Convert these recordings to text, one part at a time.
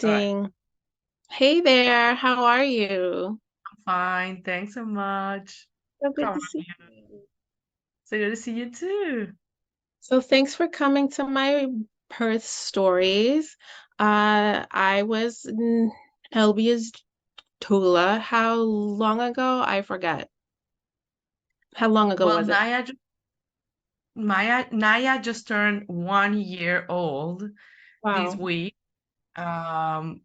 All right. Ding. Hey there, how are you? Fine. Thanks so much. So How good are to see you? you. So good to see you too. So thanks for coming to my Perth stories. I was Elbia's Doula. How long ago? I forget. How long ago Well, was it? Naya just turned 1 year old this Wow. week, um,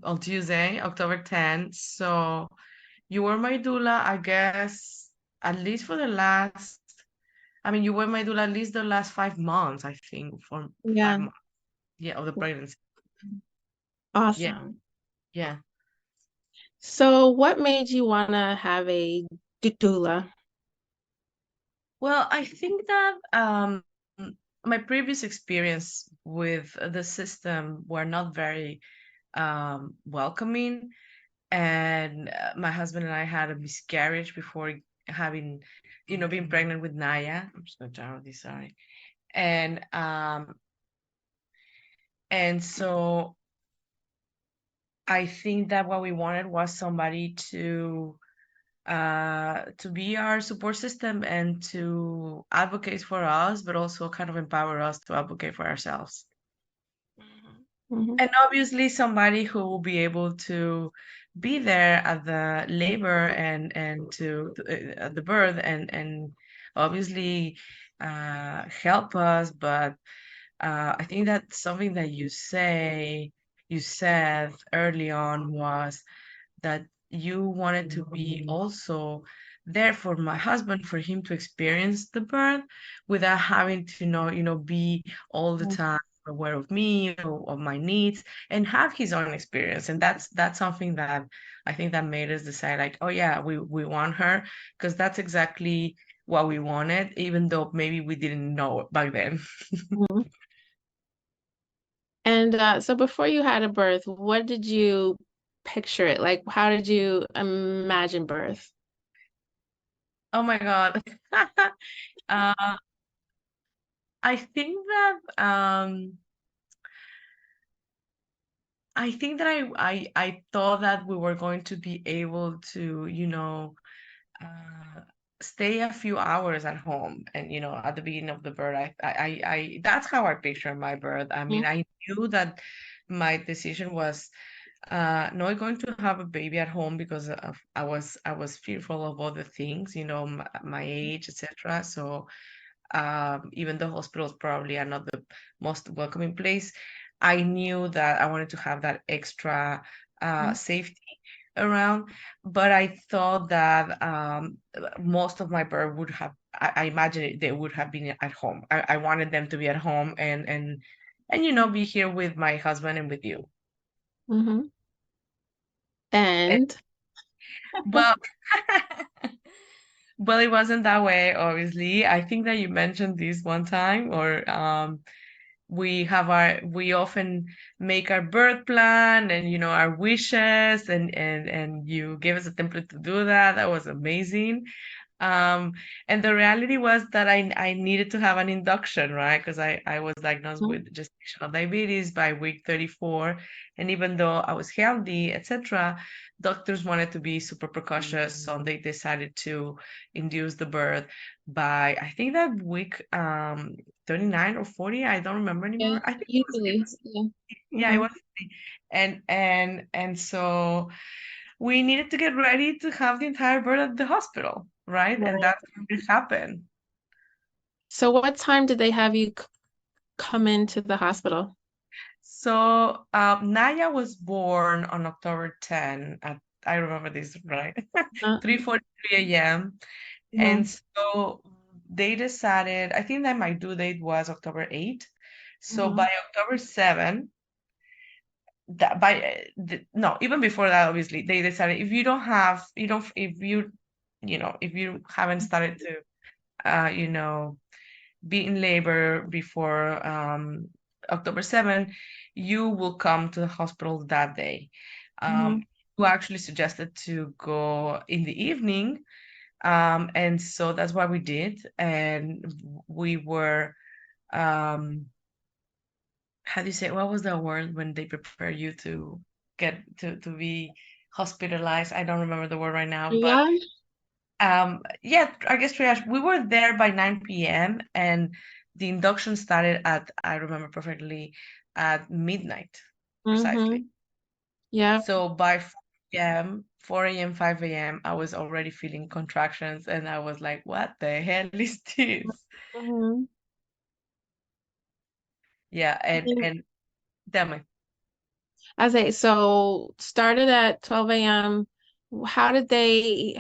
on Tuesday, October 10th. So you were my doula, I guess, at least for the last, I mean, you were my doula at least the last 5 months, I think, for five Yeah. months, yeah, of the pregnancy. Yeah, Awesome. yeah. So what made you want to have a doula? Well, I think that my previous experience with the system were not very welcoming, and my husband and I had a miscarriage before having, being pregnant with Naya. I'm just going to turn on this, sorry. And so I think that what we wanted was somebody to be our support system and to advocate for us, but also kind of empower us to advocate for ourselves. Hmm. And obviously, somebody who will be able to be there at the labor and at the birth and obviously help us. But I think that something that you said early on was that you wanted to be also there for my husband, for him to experience the birth without having to be all the time aware of me or of my needs, and have his own experience. And that's something that I think that made us decide, like, oh yeah, we want her, because that's exactly what we wanted, even though maybe we didn't know it back then. Hmm. And so before you had a birth, what did you picture it? Like, how did you imagine birth? Oh my God. uh, I think that I thought that we were going to be able to, uh, stay a few hours at home, and at the beginning of the birth, that's how I picture my birth. I mean, I knew that my decision was not going to have a baby at home because I was fearful of other things, my age, etc. So even though hospitals probably are not the most welcoming place, I knew that I wanted to have that extra safety around. But I thought that most of my birth would have, I imagine they would have been at home. I wanted them to be at home and be here with my husband and with you. Mm-hmm. And, And well, well, it wasn't that way, obviously. I think that you mentioned this one time, or we often make our birth plan and our wishes, and you gave us a template to do that. That was amazing. um and the reality was that I needed to have an induction, right? Because I was diagnosed with gestational diabetes by week 34, and even though I was healthy, etc., doctors wanted to be super precautious, so they decided to induce the birth by, I think, that week 39 or 40. I don't remember yeah, anymore. I think it usually, was, yeah. yeah, it Mm-hmm. was. And so we needed to get ready to have the entire bird at the hospital, right? And Right. that's when it happened. So what time did they have you come into the hospital? So Naya was born on October 10 at, I remember this, right? Uh, 3:43 a.m. yeah. And so they decided, I think that my due date was October 8. So Mm-hmm. by October 7, that by no, even before that, obviously, they decided, if you don't have, you don't, if you haven't started to, be in labor before October 7, you will come to the hospital that day. Mm-hmm. Who actually suggested to go in the evening. And so that's what we did. And we were, um, how do you say, what was the word when they prepare you to get to be hospitalized? I don't remember the word right now, but Triage? yeah, I guess triage. We were there by 9 p.m. and the induction started at, I remember perfectly, at midnight, precisely. Mm-hmm. Yep. So by 4 p.m., 4 a.m., 5 a.m., I was already feeling contractions and I was like, what the hell is this? Mm-hmm. Yeah, and tell me. I say so started at 12 a.m. How did they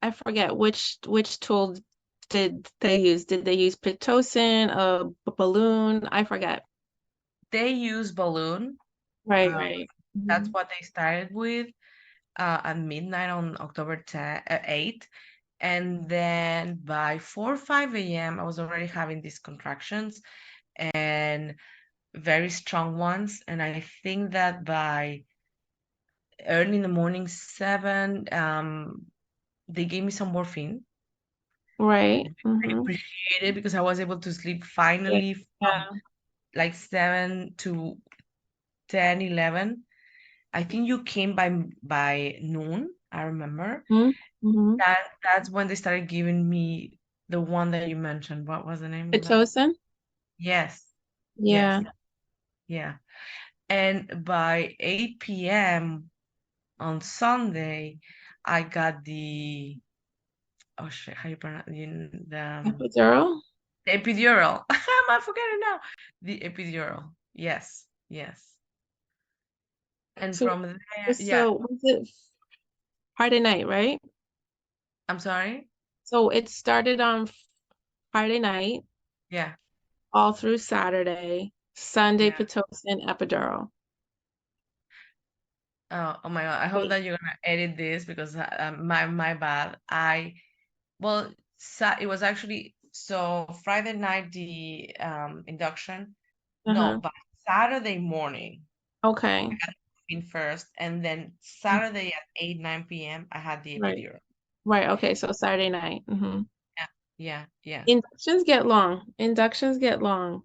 I forget which tool did they use? Did they use Pitocin, a balloon? I forget. They use balloon. Right, Um, right. that's Hmm. what they started with at midnight on October 8th. And then by 4 or 5 a.m., I was already having these contractions and very strong ones. And I think that by early in the morning, 7, they gave me some morphine. Right. I Mm-hmm. appreciate it because I was able to sleep Yeah. finally from like 7 to 10, 11. I think you came by noon, I remember. Mm-hmm. That's when they started giving me the one that you mentioned. What was the name of that? Pitocin? Yes, yes, Yeah. yeah. And by 8 p.m. on Sunday, I got the, oh shit, how you pronounce Epidural? the epidural. I'm forgetting now. The epidural. Yes, yes. And So from there, yeah. so was it Friday night, right? I'm sorry. So it started on Friday night, Yeah, all through Saturday, Sunday yeah. Pitocin epidural. Oh my God. I hope Wait. that you're gonna edit this because my bad. Well, it was actually so Friday night the induction. No, Uh-huh. but Saturday morning Okay. in first, and then Saturday at 8, 9 p.m. I had the Right. epidural. Right. Okay. So Saturday night. Yeah, yeah, yeah. Inductions get long. Inductions get long.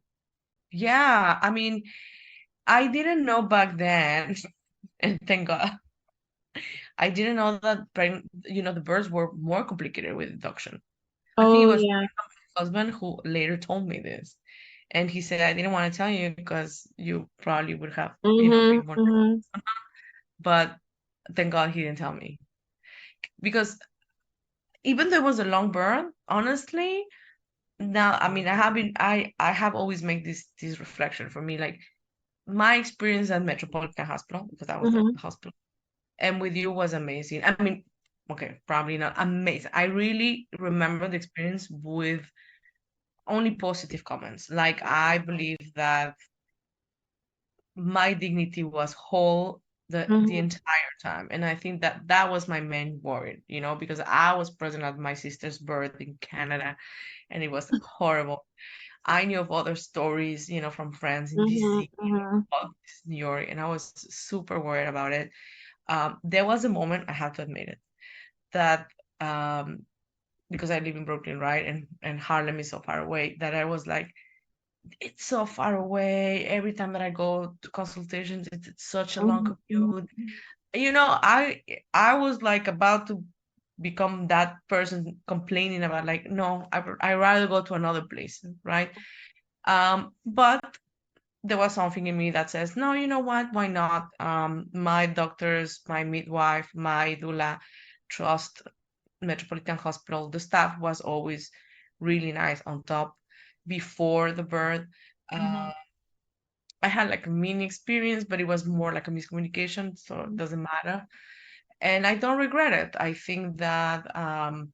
Yeah, I mean, I didn't know back then, and thank God, I didn't know that the births were more complicated with induction. I think it Oh was yeah. my husband who later told me this. And he said, I didn't want to tell you because you probably would have, Mm-hmm. been more. Mm-hmm. But thank God he didn't tell me. Because even though it was a long burn, honestly, now I mean I have always made this reflection for me, like my experience at Metropolitan Hospital, because that was the Mm-hmm. hospital, and with you was amazing. I mean, okay, probably not amazing. I really remember the experience with only positive comments. Like I believe that my dignity was whole the Mm-hmm. entire time, and I think that that was my main worry, because I was present at my sister's birth in Canada, and it was horrible. I knew of other stories, from friends in Mm-hmm. DC, Mm-hmm. of New York, and I was super worried about it. There was a moment, I have to admit it, that because I live in Brooklyn, right, and Harlem is so far away, that I was like, it's so far away. Every time that I go to consultations, it's such a long Mm-hmm. commute. I was like about to become that person complaining about, like, no, I rather go to another place, right? But there was something in me that says, no, you know what? Why not? My doctors, my midwife, my doula trust Metropolitan Hospital. The staff was always really nice on top before the birth. Mm-hmm. Uh, I had like a mini experience, but it was more like a miscommunication, so it doesn't matter. And I don't regret it. I think that I'm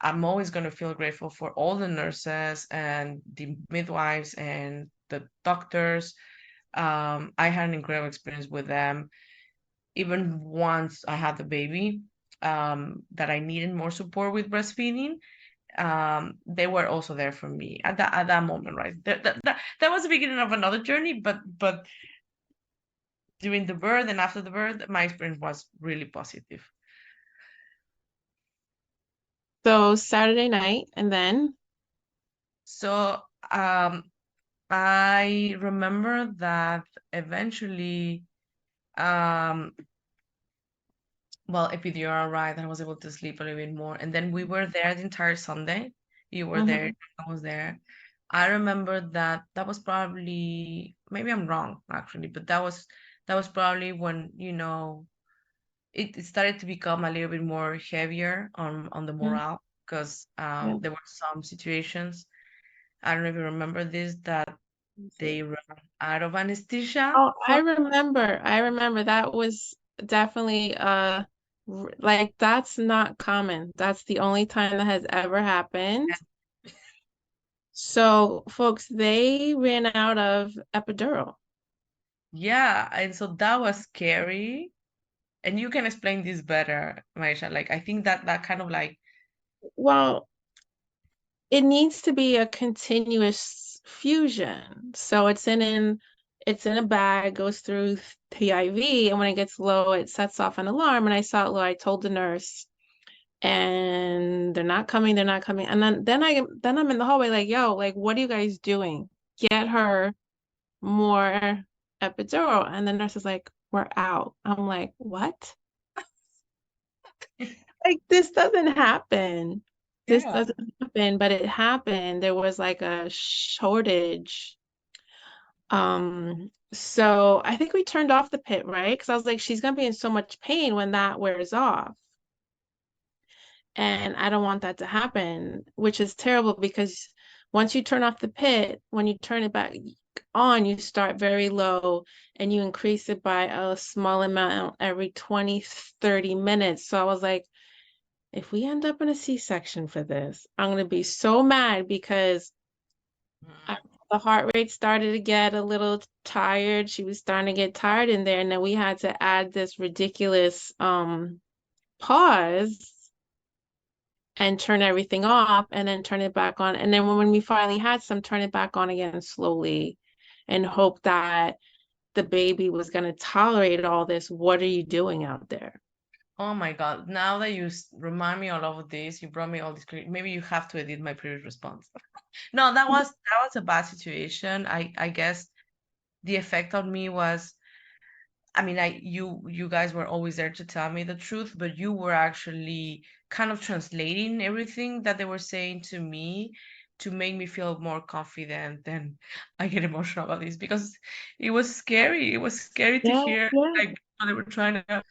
always going to feel grateful for all the nurses and the midwives and the doctors. I had an incredible experience with them. Even once I had the baby, that I needed more support with breastfeeding, they were also there for me at that moment, right? That was the beginning of another journey, but during the birth and after the birth, my experience was really positive. So Saturday night, and then So um, I remember that eventually, um, well, epidural, right? I was able to sleep a little bit more. And then we were there the entire Sunday. You were there, Hmm. I was there. I remember that that was probably, maybe I'm wrong actually, but that was probably when, it started to become a little bit more heavier on the morale because Yeah. there were some situations. I don't know if you remember this, that they ran out of anesthesia Oh, for. I remember that was definitely like that's not common. That's the only time that has ever happened. So, folks, they ran out of epidural. Yeah, and so that was scary. And you can explain this better, Maisha. Like, I think that that kind of like, Well, it needs to be a continuous fusion. So it's in a bag, goes through the IV, and when it gets low, it sets off an alarm. And I saw it low. I told the nurse, and they're not coming. And then I'm in the hallway like, yo, like what are you guys doing? Get her more epidural. And the nurse is like, we're out. I'm like, what? Like this doesn't happen. This yeah. doesn't happen, but it happened. There was like a shortage. So I think we turned off the pit, right? Because I was like, she's gonna be in so much pain when that wears off. And I don't want that to happen, which is terrible because once you turn off the pit, when you turn it back on, you start very low and you increase it by a small amount every 20, 30 minutes. So I was like, if we end up in a C-section for this, I'm going to be so mad because I, Mm. the heart rate started to get a little tired. She was starting to get tired in there. And then we had to add this ridiculous pause and turn everything off and then turn it back on. And then when we finally had some, turn it back on again slowly and hope that the baby was going to tolerate all this. What are you doing out there? Oh my God. Now that you remind me all of this, you brought me all this. Maybe you have to edit my previous response. No, that was a bad situation. I guess the effect on me was, I mean, you guys were always there to tell me the truth, but you were actually kind of translating everything that they were saying to me to make me feel more confident. And I get emotional about this because it was scary. It was scary to Yeah, hear yeah. like they were trying to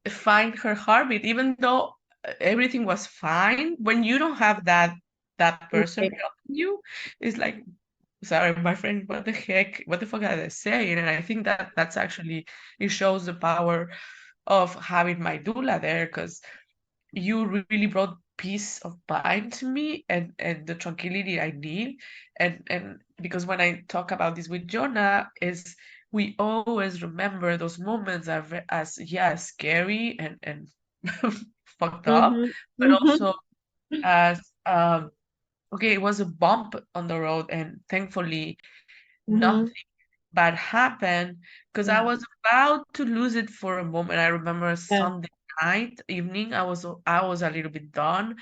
find her heartbeat, even though everything was fine. When you don't have that person Right. helping you, it's like, sorry, my friend, what the heck, what the fuck are they saying? And I think that that's actually, it shows the power of having my doula there, because you really brought peace of mind to me, and the tranquility I need. And because when I talk about this with Jonah, is we always remember those moments as yeah, scary and fucked up, Mm-hmm. but Mm-hmm. also as okay, it was a bump on the road, and thankfully Mm-hmm. nothing bad happened, because I Yeah. was about to lose it for a moment. I remember Yeah. Sunday night, evening, I was a little bit done,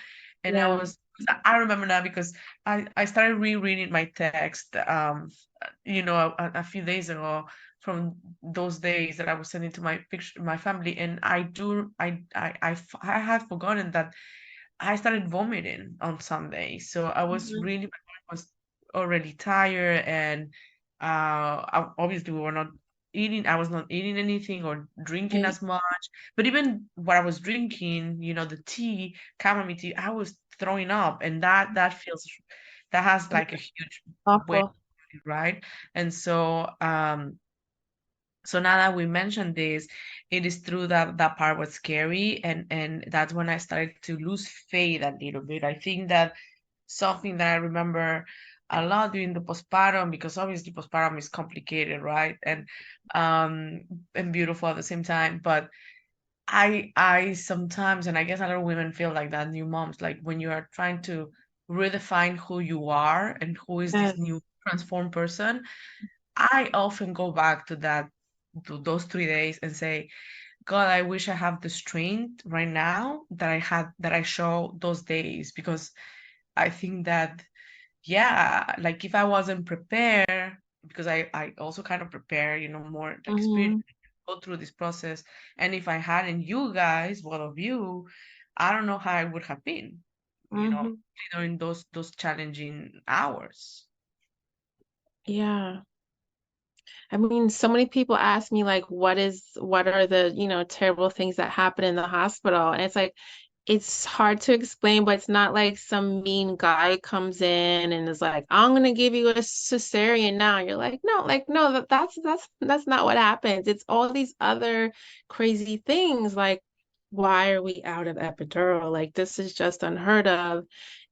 and Yeah. I remember now because I started rereading my text, a few days ago, from those days that I was sending to my family, and I had forgotten that I started vomiting on Sunday. So I was Mm-hmm. really, my body was already tired, and obviously we were not eating. I was not eating anything or drinking Right. as much. But even what I was drinking, the tea, chamomile tea, I was throwing up, and that has like a huge weight, Awful. right? And so now that we mentioned this, it is true that that part was scary, and that's when I started to lose faith a little bit. I think that something that I remember a lot during the postpartum, because obviously postpartum is complicated, right? Um and beautiful at the same time. But I sometimes, and I guess a lot of women feel like that, new moms, like when you are trying to redefine who you are and who is this Yes. new transformed person, I often go back to those 3 days and say, God, I wish I have the strength right now that I show those days, because I think that, yeah, like if I wasn't prepared, because I also kind of prepare, more like Mm-hmm. spiritually go through this process. And if I hadn't you guys, both of you, I don't know how I would have been, Mm-hmm. during those challenging hours. Yeah. I mean, so many people ask me like, what are the, terrible things that happen in the hospital? And it's like, it's hard to explain, but it's not like some mean guy comes in and is like, I'm gonna give you a cesarean now. You're like, no, that's not what happens. It's all these other crazy things. Like, why are we out of epidural? Like, this is just unheard of.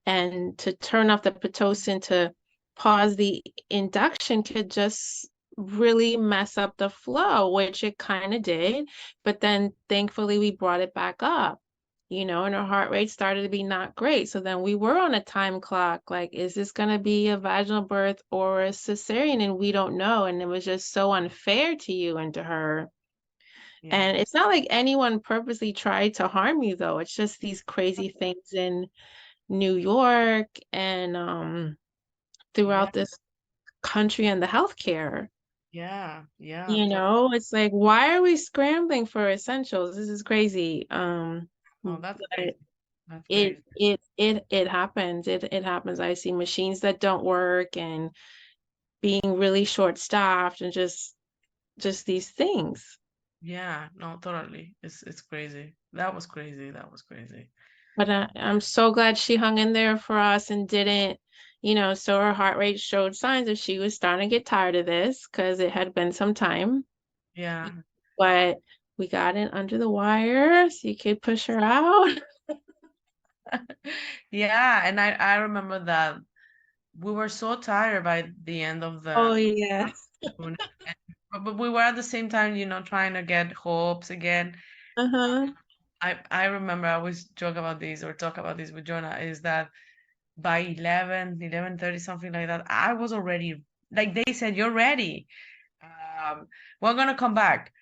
And to turn off the Pitocin to pause the induction could just really mess up the flow, which it kind of did. But then thankfully we brought it back up, and her heart rate started to be not great. So then we were on a time clock, like, is this going to be a vaginal birth or a cesarean? And we don't know. And it was just so unfair to you and to her. Yeah. And it's not like anyone purposely tried to harm you, though. It's just these crazy things in New York and Yeah. throughout this country and the healthcare. Yeah. Yeah. It's like, why are we scrambling for essentials? This is crazy. Oh, that's But crazy. That's it crazy. it happens. It happens. I see machines that don't work and being really short staffed and just these things. Yeah, no, totally. It's crazy. That was crazy. That was crazy. But I'm so glad she hung in there for us and didn't, so her heart rate showed signs that she was starting to get tired of this because it had been some time. Yeah. But we got in under the wire so you could push her out. Yeah, and I remember that we were so tired by the end of the Oh yeah. afternoon, but we were at the same time, trying to get hopes again. Uh-huh. I remember I always joke about this or talk about this with Jonah, is that by 11:30, something like that, I was already, like they said, you're ready. Um, we're gonna come back.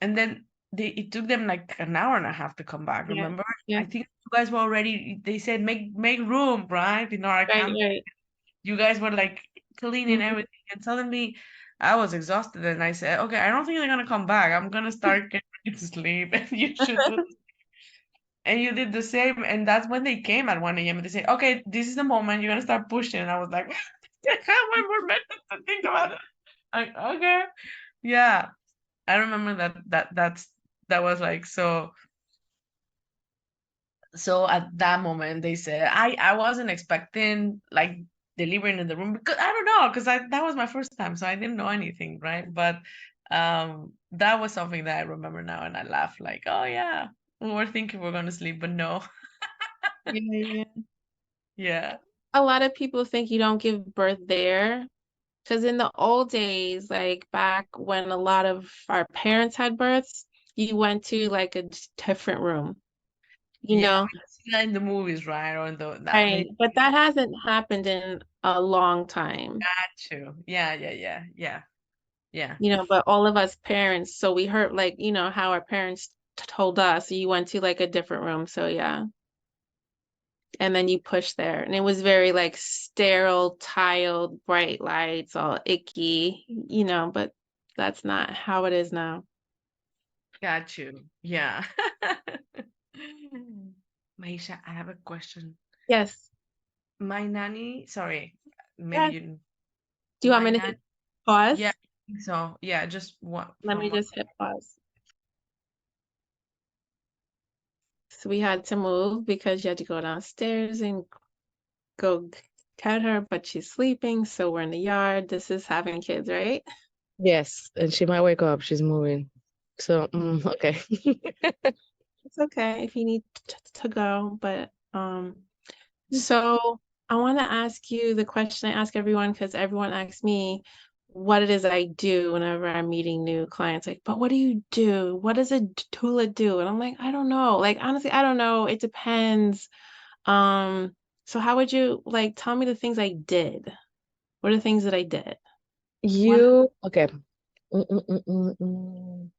And then it took them like an hour and a half to come back, Yeah. remember? Yeah. I think you guys were already, they said make room, right? In our Right, camp. right. You guys were like cleaning Mhm. everything, and suddenly I was exhausted, and I said, okay, I don't think they're gonna come back. I'm gonna start getting ready to sleep, and you should do. And you did the same, and that's when they came at 1 a.m. and they say, okay, this is the moment you're gonna start pushing. And I was like, I have one more minute to think about it. Like, okay, yeah. I remember that was like so at that moment they said I wasn't expecting like delivering in the room, because I don't know, because that was my first time, so I didn't know anything, right? But that was something that I remember now, and I laugh like, oh yeah, we were thinking we're gonna sleep, but no. Yeah, yeah. Yeah. A lot of people think you don't give birth there because in the old days, like back when a lot of our parents had births, you went to like a different room, you Yeah, know? we see that in the movies, right? Or in the that Right. maybe But that hasn't happened in a long time, that too. Yeah, yeah, yeah, yeah, yeah. but all of us parents, so we heard like, how our parents told us you went to like a different room. So yeah. And then you push there. And it was very like sterile, tiled, bright lights, all icky, but that's not how it is now. Got you. Yeah. Maisha, I have a question. Yes. My nanny, sorry, maybe Yes. you, Do you want my me to nanny, hit yeah, pause? I think so. Yeah, just what Let from me what, just hit pause. So we had to move because you had to go downstairs and go get her, but she's sleeping. So we're in the yard. This is having kids, right? Yes, and she might wake up. She's moving. So, okay. It's okay if you need to go, but so I want to ask you the question I ask everyone because everyone asks me what it is I do whenever I'm meeting new clients. Like, but what do you do? What does a doula do? And I'm like, I don't know. Like, honestly, I don't know. It depends. Um, so how would you like tell me the things I did? What are the things that I did? One, Okay. Mm, mm, mm, mm, mm.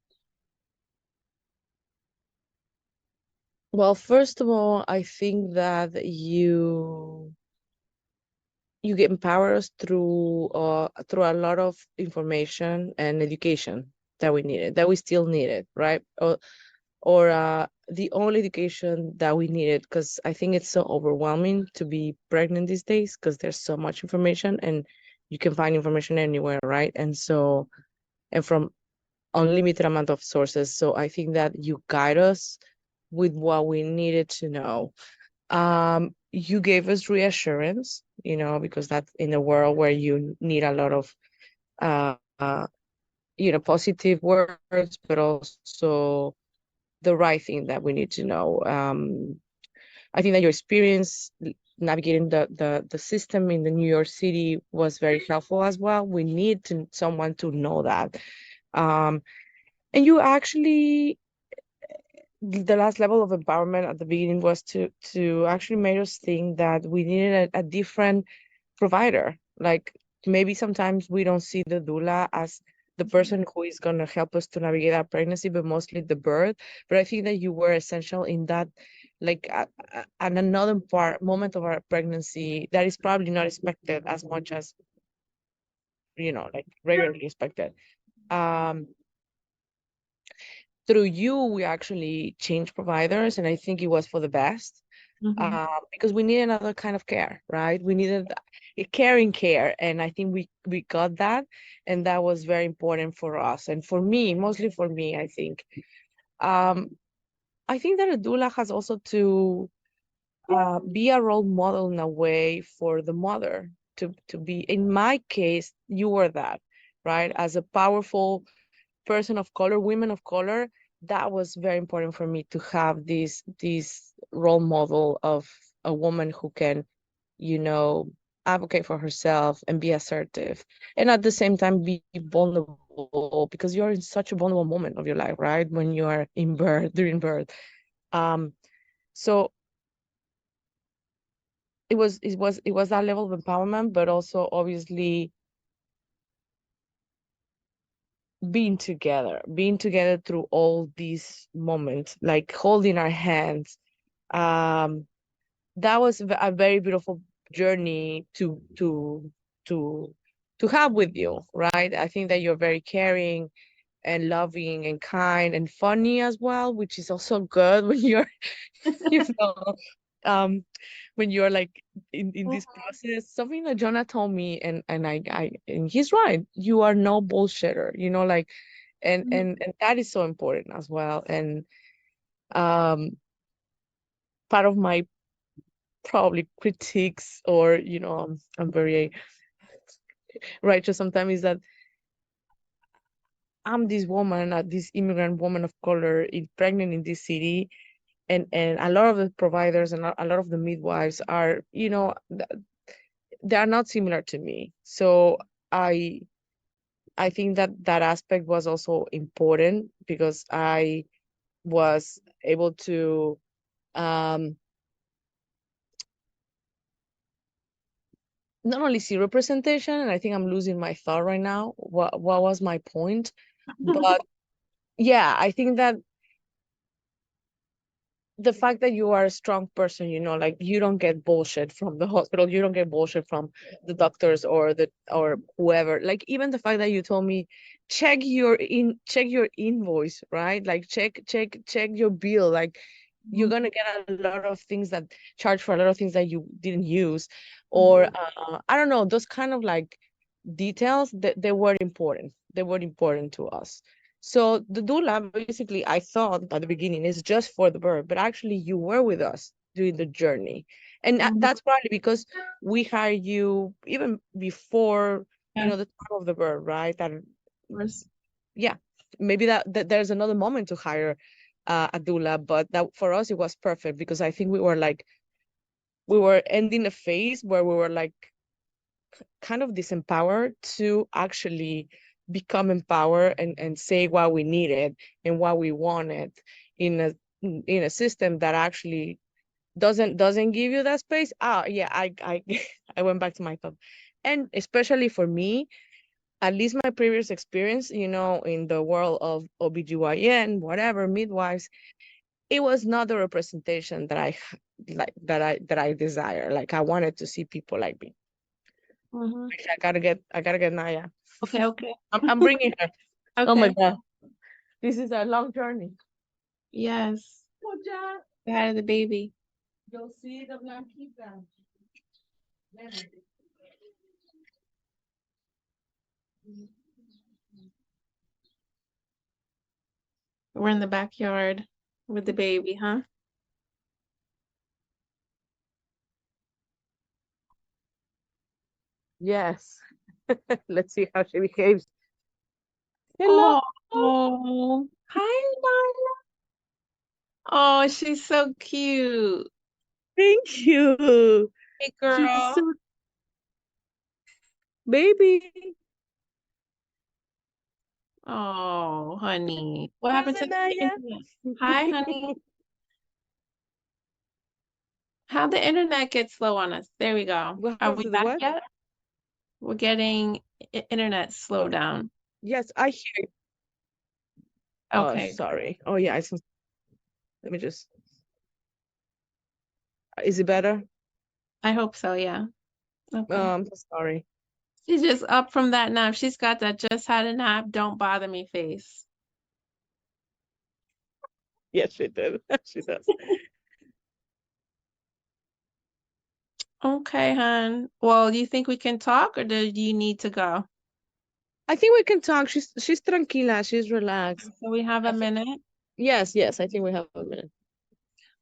Well, first of all, I think that you get empowered us through a lot of information and education that we needed, that we still needed, right? Or the only education that we needed, because I think it's so overwhelming to be pregnant these days because there's so much information and you can find information anywhere, right? And from unlimited amount of sources. So I think that you guide us with what we needed to know. You gave us reassurance, because that's in a world where you need a lot of uh, uh, positive words, but also the right thing that we need to know. I think that your experience navigating the system in the New York City was very helpful as well. We need someone to know that. And you actually, the last level of empowerment at the beginning was to actually make us think that we needed a different provider. Like maybe sometimes we don't see the doula as the person who is going to help us to navigate our pregnancy, but mostly the birth. But I think that you were essential in that, like at another moment of our pregnancy that is probably not expected as much as, like regularly expected. Um, Through you, we actually changed providers, and I think it was for the best. Because we need another kind of care, right? We needed a caring care, and I think we got that, and that was very important for us and for me, mostly for me. I think that a doula has also to be a role model in a way for the mother to be. In my case, you were that, right? As a powerful person of color, women of color, that was very important for me to have this role model of a woman who can, advocate for herself and be assertive, and at the same time be vulnerable, because you're in such a vulnerable moment of your life, right? When you are during birth. So it was that level of empowerment, but also obviously being together through all these moments, like holding our hands. That was a very beautiful journey to have with you, right? I think that you're very caring and loving and kind and funny as well, which is also good when you're you know um when you're like in this process. Something that Jonah told me, and he's right, you are no bullshitter, like, and that is so important as well. And um part of my probably critiques, or I'm very righteous sometimes, is that I'm this woman, this immigrant woman of color, pregnant in this city, and a lot of the providers and a lot of the midwives are, they are not similar to me. So I I think that aspect was also important, because I was able to um not only see representation, and I think I'm losing my thought right now. What was my point? But yeah, I think that the fact that you are a strong person, like you don't get bullshit from the hospital, you don't get bullshit from the doctors or whoever. Like even the fact that you told me, check your invoice, right? Like check your bill. Like you're gonna get a lot of things that charge for a lot of things that you didn't use, or I don't know, those kind of like details that they were important. They were important to us. So the doula, basically, I thought at the beginning is just for the birth, but actually you were with us during the journey, and that's probably because we hired you even before the time of the birth, right? That yeah, maybe that there's another moment to hire a doula, but that for us it was perfect, because I think we were ending a phase where we were like kind of disempowered to actually become empowered and say what we needed and what we wanted in a system that actually doesn't give you that space. Yeah, I I went back to my thought. And especially for me, at least my previous experience, in the world of OBGYN, whatever, midwives, it was not the representation that I like, that I desire. Like I wanted to see people like me. Mhm. I gotta get Naya. Okay, okay. I'm bringing her. Oh my Okay. God. This is a long journey. Yes. Oh, Jack, Say hi to the baby. you'll see the blanquita. We're in the backyard with the baby, huh? Yes. Let's see how she behaves. Hello. Oh, hi, Naya. Oh, she's so cute. Thank you. Hey, She's girl. so baby. Oh, honey. What Where's happened to the Anaya? internet? Hi, honey. How'd the internet get slow on us? There we go. What Are happened we to the back what? yet? We're getting internet slowdown. Yes, I hear you. Oh, Okay, sorry. Oh yeah, let me just. Is it better? I hope so, yeah. Okay. Sorry. She's just up from that nap. She's got that just had a nap, don't bother me face. Yes, she did. She does. Okay, hon. Well, do you think we can talk or do you need to go? I think we can talk. She's tranquila. She's relaxed. So we have I a think minute. yes. I think we have a minute.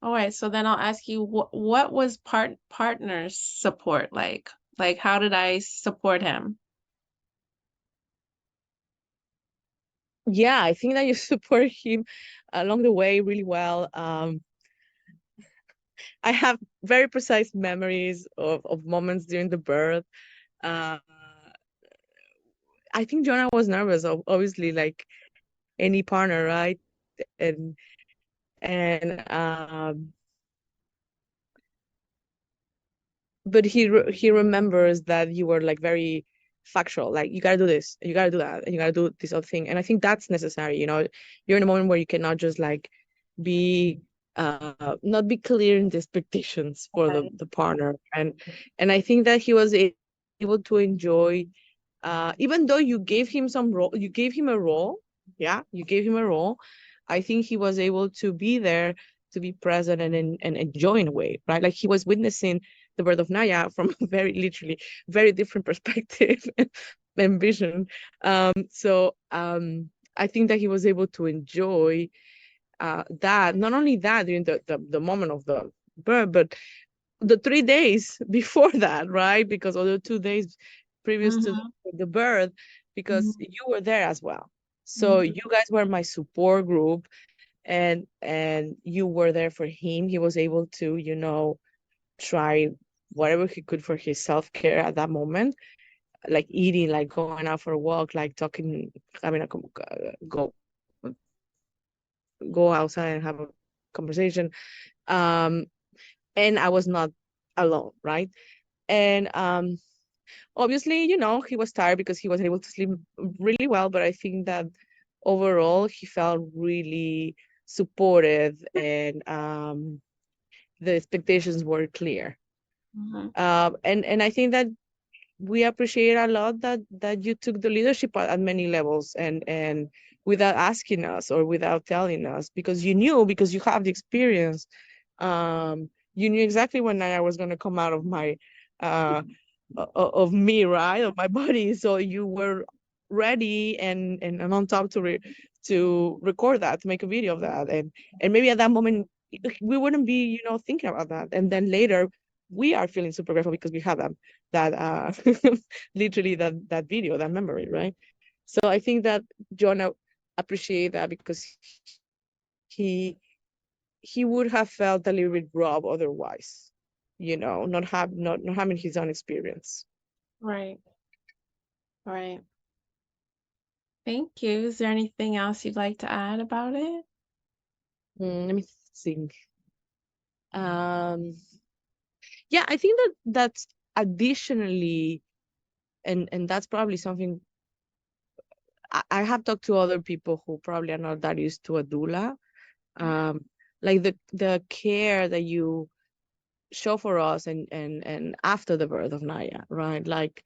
All right, so then I'll ask you what was partners support like? Like how did I support him? Yeah, I think that you support him along the way really well. I have very precise memories of moments during the birth. Uh, I think Jonah was nervous, obviously, like any partner, right? And and but he remembers that you were like very factual, like you gotta do this, and you gotta do that, and you gotta do this other thing. And I think that's necessary. You're in a moment where you cannot just like be not be clear in the expectations for Okay. the partner. And I think that he was able to enjoy, even though you gave him some role, you gave him a role. Yeah, you gave him a role. I think he was able to be there, to be present, and enjoy in a way, right? Like he was witnessing the birth of Naya from a very literally very different perspective and vision. So I think that he was able to enjoy that, not only that during the moment of the birth, but the 3 days before that, right? Because other 2 days previous to Mm-hmm. the birth, because Mm-hmm. you were there as well. So Mm-hmm. you guys were my support group, and you were there for him. He was able to, try whatever he could for his self-care at that moment, like eating, like going out for a walk, like talking, having a go outside and have a conversation. Um, and I was not alone, right? And obviously, he was tired because he wasn't able to sleep really well, but I think that overall he felt really supported, and the expectations were clear. Mm-hmm. And I think that we appreciate a lot that you took the leadership at many levels, and without asking us or without telling us, because you have the experience. You knew exactly when I was going to come out of my of me, right, of my body. So you were ready and on top to record that, to make a video of that. And maybe at that moment we wouldn't be thinking about that, and then later we are feeling super grateful because we have that literally that video, that memory, right? So I think that Jonah appreciate that, because he he would have felt a little bit robbed otherwise, not having his own experience. Right. Right. Thank you. Is there anything else you'd like to add about it? Let me think. um yeah, I think that's additionally, and that's probably something I have talked to other people who probably are not that used to a doula. um like the care that you show for us, and after the birth of Naya, right? Like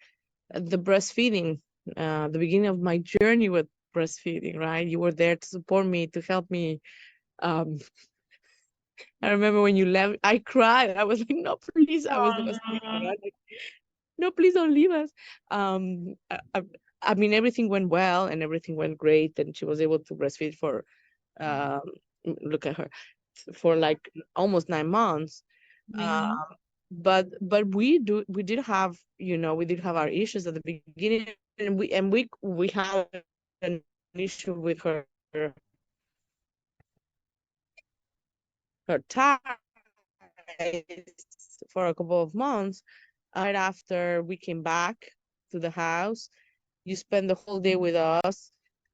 the breastfeeding, the beginning of my journey with breastfeeding, right? You were there to support me, to help me. Um, I remember when you left, I cried. I was like, no, please. I was devastated, right? Like, no, please don't leave us. Um, I, I, I mean, everything went well and everything went great, and she was able to breastfeed for, um, look at her, for like almost 9 months. Yeah. But we did have, we did have our issues at the beginning, and we had an issue with her ties for a couple of months. Right after we came back to the house, you spent the whole day with us.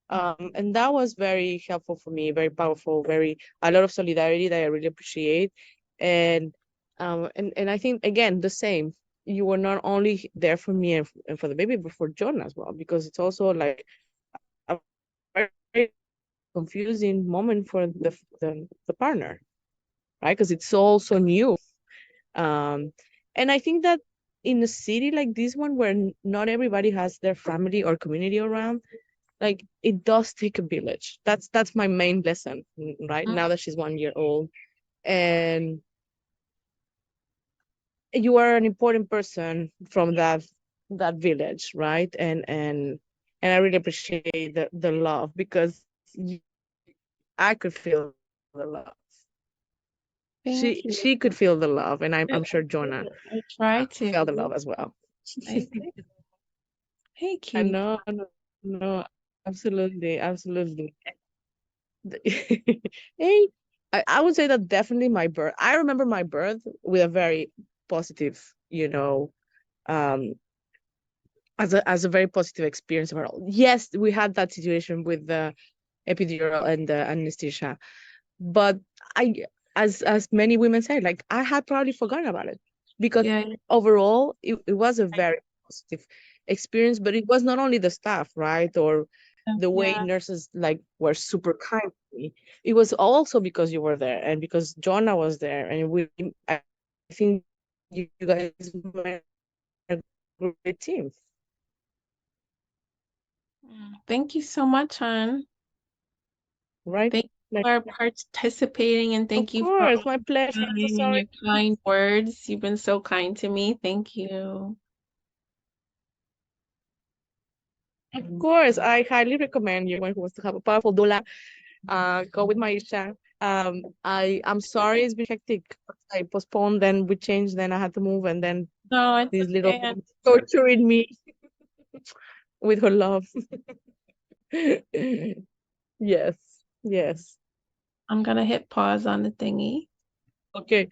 And that was very helpful for me, very powerful, very a lot of solidarity that I really appreciate. And and I think again the same. You were not only there for me and for the baby, but for John as well, because it's also like a very confusing moment for the partner, right? Because it's also new. Um, and I think that in a city like this one, where not everybody has their family or community around, like it does take a village. That's my main lesson, right? Now that she's 1 year old, and you are an important person from that village, right? And I really appreciate the love, because I could feel the love. Thank you. She could feel the love, and I'm sure Jonah I try to. felt the love as well. I do. Hey, I cutie. know, no, no, absolutely, absolutely. Hey, I would say that definitely my birth. I remember my birth with a very positive, um, as a very positive experience overall. Yes, we had that situation with the epidural and the anesthesia, but I, as many women say, like I had probably forgotten about it, because Yeah. overall it was a very positive experience. But it was not only the staff, right, or the way Yeah. nurses like were super kind to me. It was also because you were there, and because Jonah was there, and I think you guys made a great team, Thank you so much, hon. right? Thank you Like, for participating, and of thank you for course, my pleasure. I'm so time and sorry. your kind words. You've been so kind to me. Thank you. Of course, I highly recommend you, anyone who wants to have a powerful doula, go with Maisha. I'm sorry it's been hectic. I postponed, then we changed, then I had to move, and then No, it's this little okay. torturing me with her love. Yes, yes. I'm gonna hit pause on the thingy. Okay.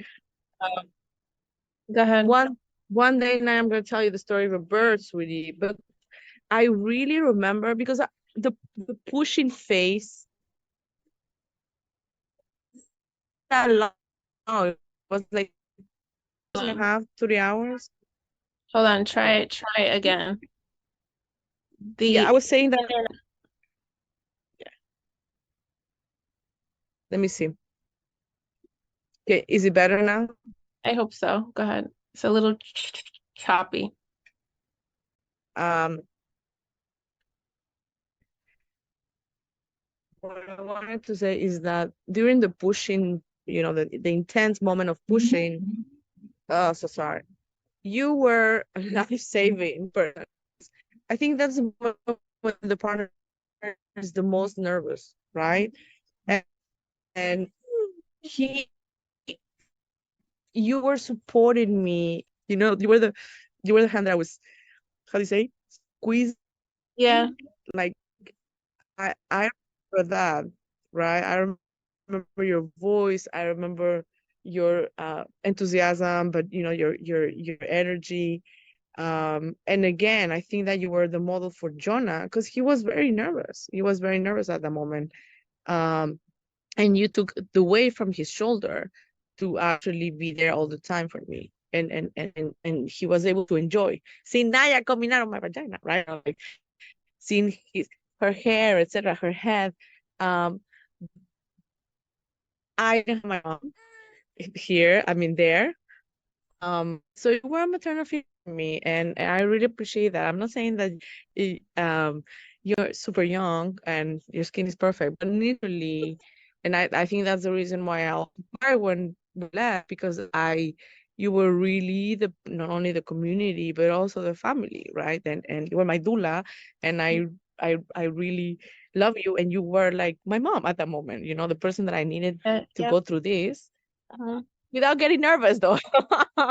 Go ahead. One day now I'm gonna tell you the story of a bird, sweetie. But I really remember, because the pushing phase, that long. It was like 2.5, 3 hours. Hold on. Try it again. Yeah, I The was saying that. Let me see. Okay, is it better now? I hope so. Go ahead. It's a little choppy. Um, what I wanted to say is that during the pushing, the intense moment of pushing, so sorry, you were a life-saving person. I think that's the moment when the partner is the most nervous, right? And, and he, you were supporting me. You were the hand that I was, how do you say, squeezing. Yeah. Like, I remember that, right? I remember your voice. I remember your enthusiasm, but your energy. And again, I think that you were the model for Jonah, because he was very nervous. He was very nervous at the moment. Um, and you took the weight from his shoulder to actually be there all the time for me. And he was able to enjoy seeing Naya coming out of my vagina, right? Like seeing her hair, etc., her head. Um, I didn't have my mom here. I mean, there, So you were a maternal figure for me, and I really appreciate that. I'm not saying that you're super young and your skin is perfect, but literally, and I think that's the reason why I'll cry when we left, because you were really not only the community but also the family, right? And you were my doula, and I really love you, and you were like my mom at that moment, the person that I needed to Yeah. go through this. Uh-huh. Without getting nervous though,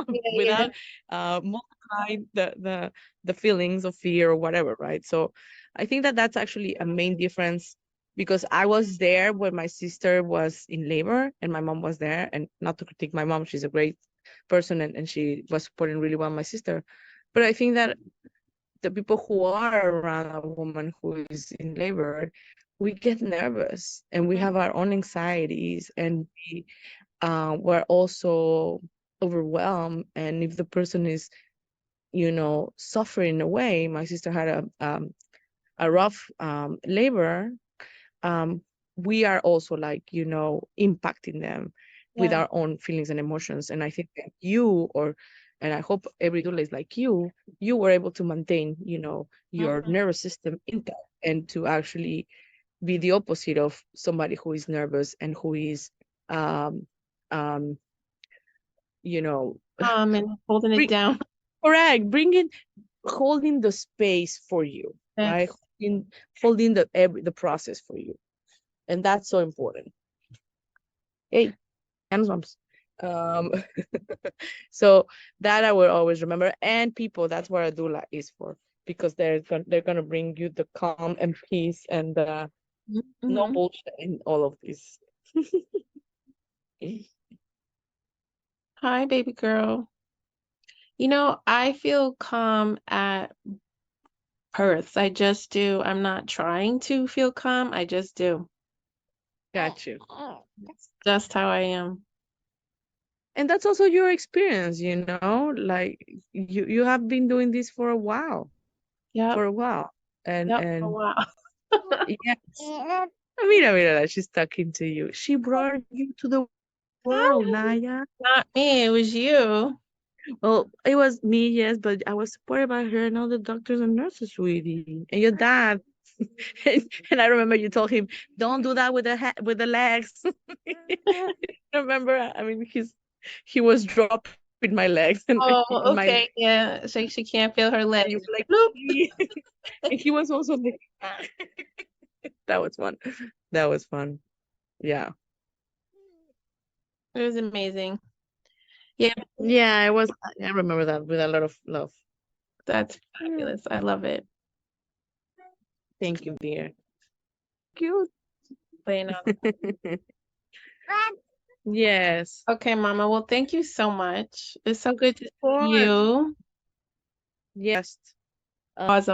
Yeah. without multiplying the feelings of fear or whatever, right? So I think that that's actually a main difference, because I was there when my sister was in labor and my mom was there, and not to critique my mom, she's a great person, and she was supporting really well my sister. But I think that the people who are around a woman who is in labor, we get nervous and we have our own anxieties, and we're also overwhelmed. And if the person is, suffering away, my sister had a rough labor, um, we are also like, impacting them with Yeah. our own feelings and emotions. And I think that and I hope every doula is like you were able to maintain, your nervous system intact, and to actually be the opposite of somebody who is nervous and who is um um And holding it bring, down. correct, holding the space for you, right? Yes. Holding the process for you, and that's so important. Hey, hands bumps. So that I will always remember. And people, that's what a doula is for, because they're gonna bring you the calm and peace and no Mhm. bullshit in all of this. Hi, baby girl. I feel calm at birth. I just do. I'm not trying to feel calm. I just do. Got you. That's just how I am. And that's also your experience, like you have been doing this for a while, Yep. and Yep. Oh, wow. yes, mira, she's talking to you. She brought you to the world, Naya. Not me. It was you. Well, it was me, yes, but I was supported by her and all the doctors and nurses, sweetie, and your dad. And I remember you told him, "Don't do that with with the legs." Remember? I mean, he was dropping my legs and Oh, my, okay. Yeah. So she can't feel her and legs. you were like, Bloop. "Please." And he was also like, that was fun. That was fun. Yeah. It was amazing. Yeah, Yeah, I was. I remember that with a lot of love. that's fabulous. I love it. Thank you, dear. Cute. Bueno. Yes. Okay, Mama. Well, thank you so much. It's so good to see Of course. you. Yes. Pause